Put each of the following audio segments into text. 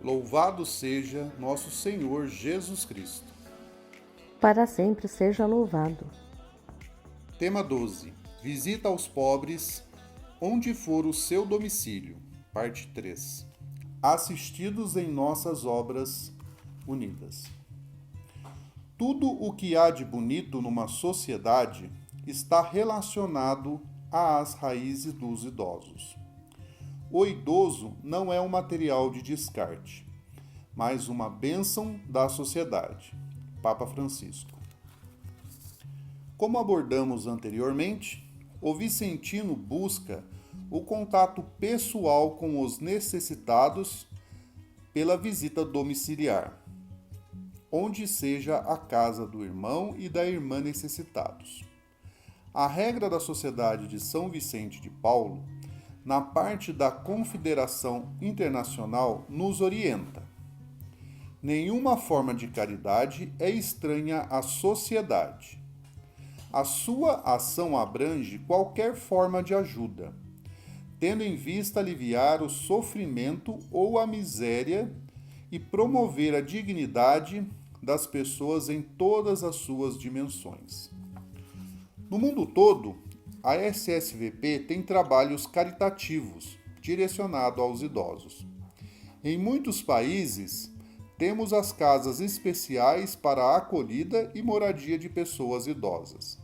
Louvado seja nosso Senhor Jesus Cristo. Para sempre seja louvado. Tema 12. Visita aos pobres, onde for o seu domicílio. Parte 3. Assistidos em nossas obras unidas. Tudo o que há de bonito numa sociedade está relacionado às raízes dos idosos. O idoso não é um material de descarte, mas uma bênção da sociedade. Papa Francisco. Como abordamos anteriormente, o vicentino busca o contato pessoal com os necessitados pela visita domiciliar, onde seja a casa do irmão e da irmã necessitados. A regra da Sociedade de São Vicente de Paulo, na parte da Confederação Internacional, nos orienta. Nenhuma forma de caridade é estranha à sociedade. A sua ação abrange qualquer forma de ajuda, tendo em vista aliviar o sofrimento ou a miséria e promover a dignidade das pessoas em todas as suas dimensões. No mundo todo, a SSVP tem trabalhos caritativos direcionados aos idosos. Em muitos países, temos as casas especiais para a acolhida e moradia de pessoas idosas.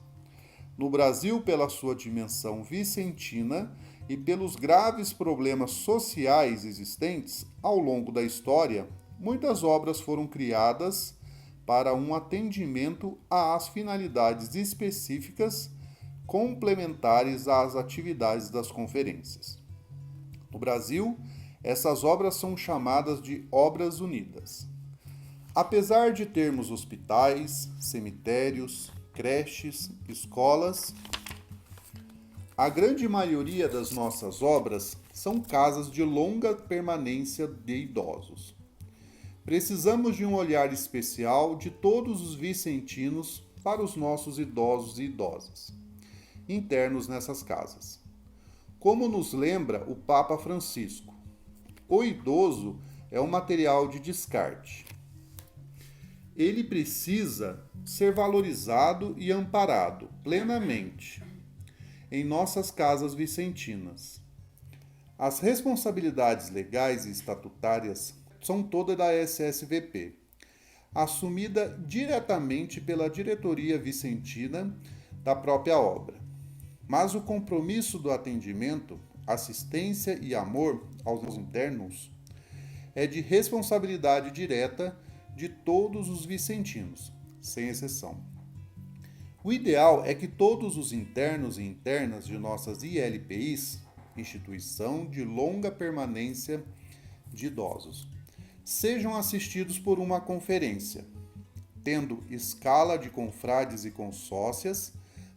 No Brasil, pela sua dimensão vicentina e pelos graves problemas sociais existentes ao longo da história, muitas obras foram criadas para um atendimento às finalidades específicas complementares às atividades das conferências. No Brasil, essas obras são chamadas de Obras Unidas. Apesar de termos hospitais, cemitérios, creches, escolas, a grande maioria das nossas obras são casas de longa permanência de idosos. Precisamos de um olhar especial de todos os vicentinos para os nossos idosos e idosas, internos nessas casas. Como nos lembra o Papa Francisco, o idoso é um material de descarte. Ele precisa ser valorizado e amparado plenamente em nossas casas vicentinas. As responsabilidades legais e estatutárias são todas da SSVP, assumida diretamente pela diretoria vicentina da própria obra. Mas o compromisso do atendimento, assistência e amor aos internos é de responsabilidade direta de todos os vicentinos, sem exceção. O ideal é que todos os internos e internas de nossas ILPIs, Instituição de Longa Permanência de Idosos, sejam assistidos por uma conferência, tendo escala de confrades e consórcias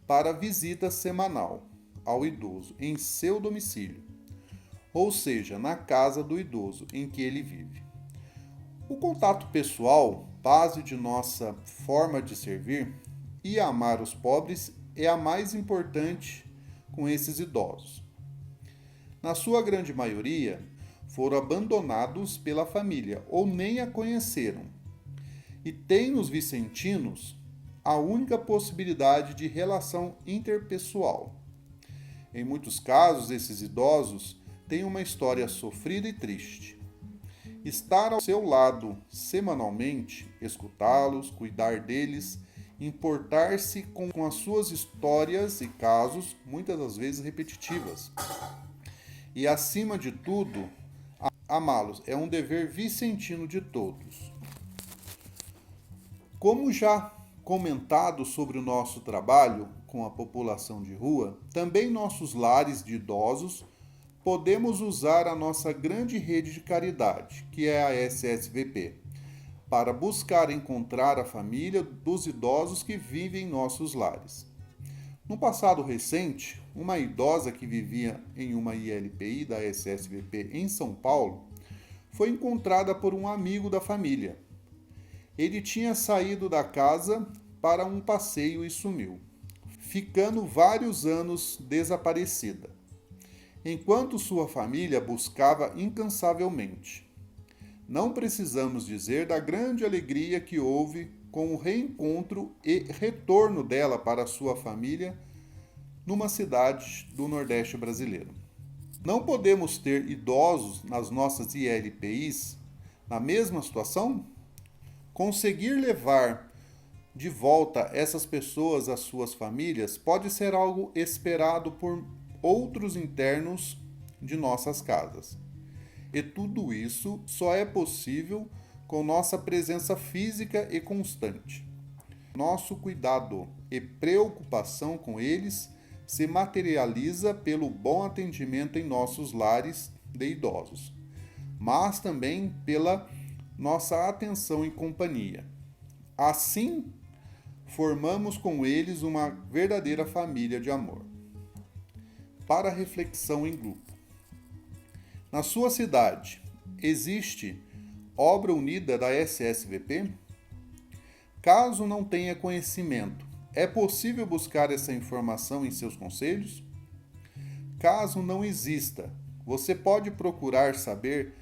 para visita semanal ao idoso em seu domicílio, ou seja, na casa do idoso em que ele vive. O contato pessoal, base de nossa forma de servir e amar os pobres, é a mais importante com esses idosos. Na sua grande maioria, foram abandonados pela família ou nem a conheceram, e tem nos vicentinos a única possibilidade de relação interpessoal. Em muitos casos, esses idosos têm uma história sofrida e triste. Estar ao seu lado semanalmente, escutá-los, cuidar deles, importar-se com as suas histórias e casos, muitas das vezes repetitivas. E, acima de tudo, amá-los é um dever vicentino de todos. Como já comentado sobre o nosso trabalho com a população de rua, também nossos lares de idosos podemos usar a nossa grande rede de caridade, que é a SSVP, para buscar encontrar a família dos idosos que vivem em nossos lares. No passado recente, uma idosa que vivia em uma ILPI da SSVP em São Paulo foi encontrada por um amigo da família. Ele tinha saído da casa para um passeio e sumiu, ficando vários anos desaparecida, enquanto sua família buscava incansavelmente. Não precisamos dizer da grande alegria que houve com o reencontro e retorno dela para sua família numa cidade do Nordeste brasileiro. Não podemos ter idosos nas nossas ILPIs na mesma situação? Conseguir levar de volta essas pessoas às suas famílias pode ser algo esperado por outros internos de nossas casas. E tudo isso só é possível com nossa presença física e constante. Nosso cuidado e preocupação com eles se materializa pelo bom atendimento em nossos lares de idosos, mas também pela nossa atenção e companhia. Assim, formamos com eles uma verdadeira família de amor. Para reflexão em grupo. Na sua cidade, existe obra unida da SSVP? Caso não tenha conhecimento, é possível buscar essa informação em seus conselhos? Caso não exista, você pode procurar saber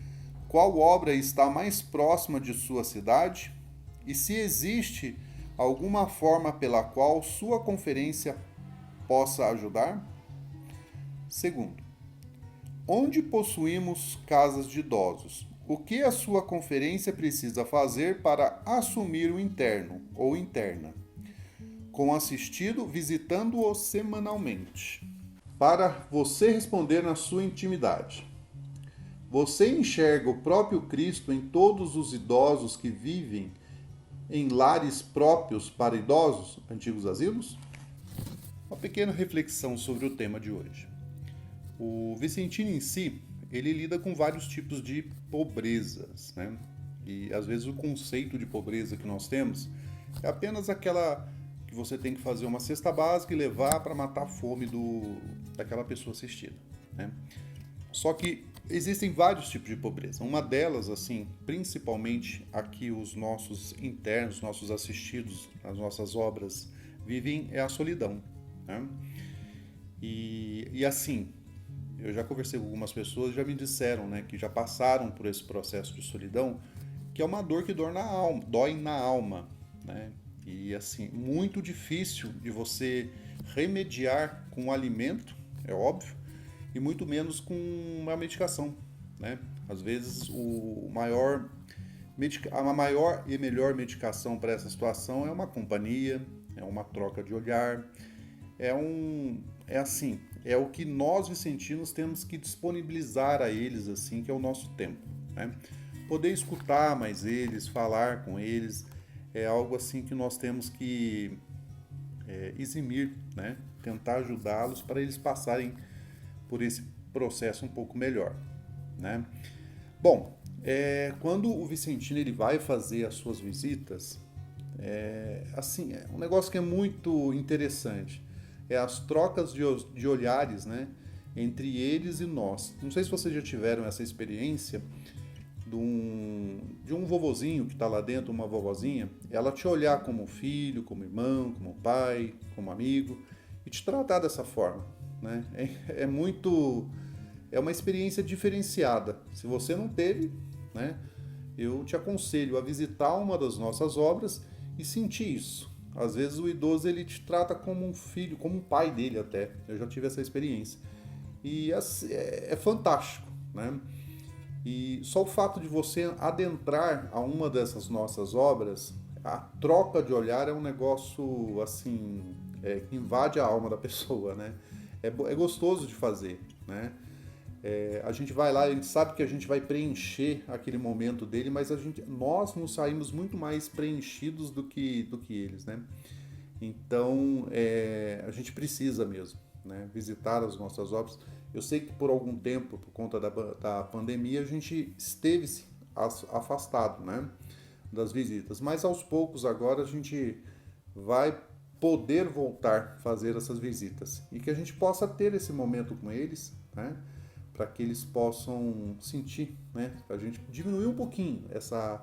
qual obra está mais próxima de sua cidade e se existe alguma forma pela qual sua conferência possa ajudar? Segundo, onde possuímos casas de idosos, o que a sua conferência precisa fazer para assumir o interno ou interna, com assistido visitando-o semanalmente? Para você responder na sua intimidade. Você enxerga o próprio Cristo em todos os idosos que vivem em lares próprios para idosos, antigos asilos? Uma pequena reflexão sobre o tema de hoje. O Vicentino em si, ele lida com vários tipos de pobrezas, né? E às vezes o conceito de pobreza que nós temos é apenas aquela que você tem que fazer uma cesta básica e levar para matar a fome daquela pessoa assistida, né? Só que existem vários tipos de pobreza. Uma delas, assim, principalmente aqui os nossos internos, nossos assistidos, as nossas obras vivem, é a solidão, né? E assim, eu já conversei com algumas pessoas, já me disseram, né, que já passaram por esse processo de solidão, que é uma dor que dói na alma, né? E assim, muito difícil de você remediar com o alimento, é óbvio, e muito menos com uma medicação, né? Às vezes a maior e melhor medicação para essa situação é uma companhia, é uma troca de olhar, é o que nós vicentinos temos que disponibilizar a eles, assim, que é o nosso tempo, né? Poder escutar mais eles, falar com eles, é algo assim que nós temos que eximir, né? Tentar ajudá-los para eles passarem por esse processo um pouco melhor, né? Bom, quando o Vicentino ele vai fazer as suas visitas, é um negócio que é muito interessante. É as trocas de olhares, né, entre eles e nós. Não sei se vocês já tiveram essa experiência de um vovozinho que está lá dentro, uma vovozinha, ela te olhar como filho, como irmão, como pai, como amigo, e te tratar dessa forma, né? É uma experiência diferenciada. Se você não teve, né, eu te aconselho a visitar uma das nossas obras e sentir isso. Às vezes o idoso ele te trata como um filho, como um pai dele até. Eu já tive essa experiência. E é fantástico, né? E só o fato de você adentrar a uma dessas nossas obras, a troca de olhar é um negócio assim, que invade a alma da pessoa, né? É gostoso de fazer, né? A gente vai lá, a gente sabe que a gente vai preencher aquele momento dele, mas nós nos saímos muito mais preenchidos do que eles, né? Então, a gente precisa mesmo, né, visitar as nossas obras. Eu sei que por algum tempo, por conta da pandemia, a gente esteve afastado, né, das visitas, mas aos poucos agora a gente vai poder voltar a fazer essas visitas e que a gente possa ter esse momento com eles, né, para que eles possam sentir, né, a gente diminuir um pouquinho essa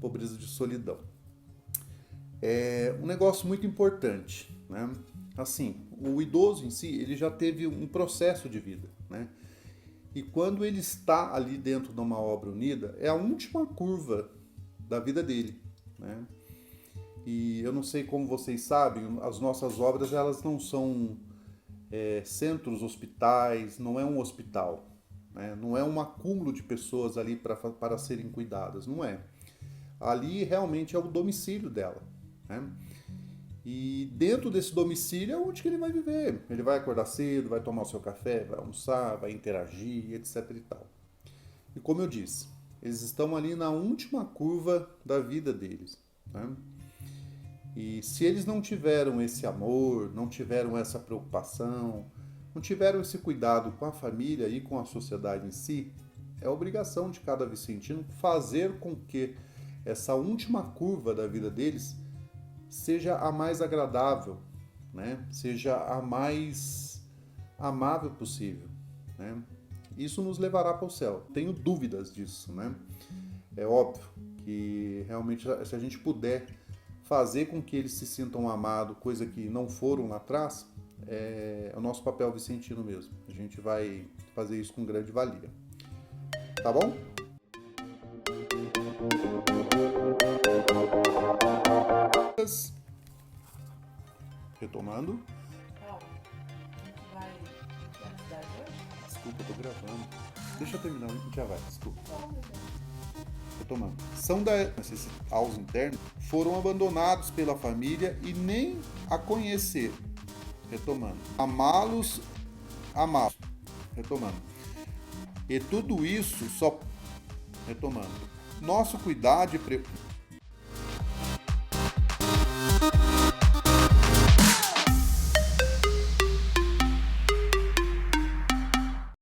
pobreza de solidão. É um negócio muito importante, né? Assim, o idoso em si, ele já teve um processo de vida, né? E quando ele está ali dentro de uma obra unida, é a última curva da vida dele, né? E eu não sei como vocês sabem, as nossas obras elas não são centros hospitais, não é um hospital, né? Não é um acúmulo de pessoas ali para serem cuidadas, não é. Ali realmente é o domicílio dela, né? E dentro desse domicílio é onde que ele vai viver. Ele vai acordar cedo, vai tomar o seu café, vai almoçar, vai interagir, etc e tal. E como eu disse, eles estão ali na última curva da vida deles, né? E se eles não tiveram esse amor, não tiveram essa preocupação, não tiveram esse cuidado com a família e com a sociedade em si, é obrigação de cada vicentino fazer com que essa última curva da vida deles seja a mais agradável, né? Seja a mais amável possível, né? Isso nos levará para o céu. Tenho dúvidas disso, né? É óbvio que realmente se a gente puder fazer com que eles se sintam amados, coisa que não foram lá atrás, é o nosso papel vicentino mesmo. A gente vai fazer isso com grande valia. Tá bom? Retomando. Desculpa, eu tô gravando. Deixa eu terminar, já vai, desculpa. Retomando. São aos internos foram abandonados pela família e nem a conhecer. Retomando. Amá-los. Retomando. E tudo isso só. Retomando. Nosso cuidado e